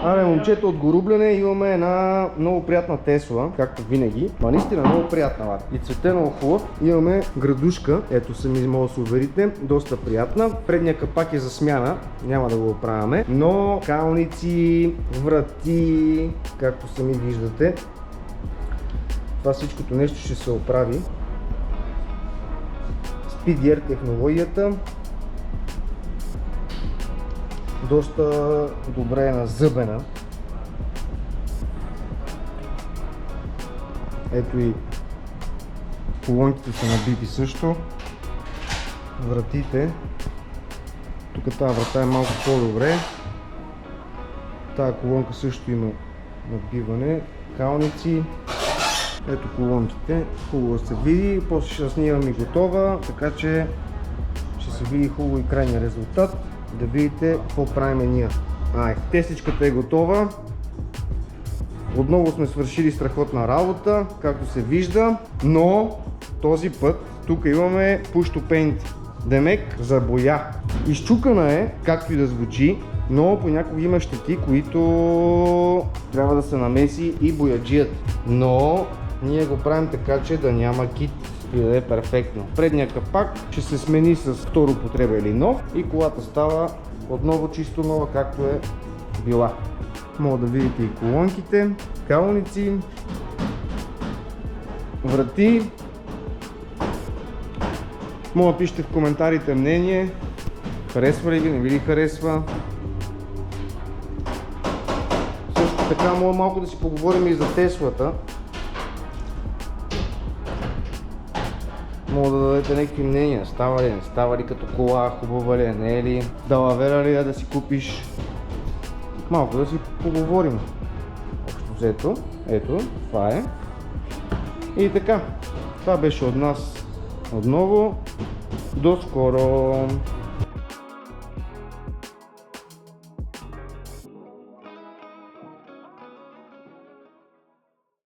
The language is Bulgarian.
Аре, момчета, от Горублене имаме една много приятна Тесла, както винаги. Ма наистина много приятна, лад. И цветът е много хубав. Имаме градушка, ето сами може да се уверите, доста приятна. Предният капак е за смяна, няма да го оправяме, но калници, врати, както сами виждате. Това всичкото нещо ще се оправи. SpeedGear технологията. Доста добре е назъбена. Ето и колонките са набити също. Вратите. Тук тази врата е малко по-добре. Тая колонка също има набиване. Калници. Ето колонките. Хубаво се види. После ще снимам и готова, така че ще се види хубаво и крайния резултат. Да видите какво правим ние. Тестичката е готова. Отново сме свършили страхотна работа, както се вижда, но този път тук имаме Push to Paint демек за боя. Изчукана е, както и да звучи, но понякога има щети, които трябва да се намеси и бояджият. Но ние го правим така, че да няма кит и да е перфектно. Предният капак ще се смени с втора употреба или нов и колата става отново чисто нова, както е била. Мога да видите и колонките, калници, врати. Мога да пишете в коментарите мнение, харесва ли ви, не ви ли харесва. Също така мога малко да си поговорим и за Теслата. Мога да дадете някакви мнения, става ли, не става ли като кола, хубава ли, не е ли, далавера ли да си купиш. Малко да си поговорим. Общо взето, ето, това е. И така, това беше от нас отново. До скоро!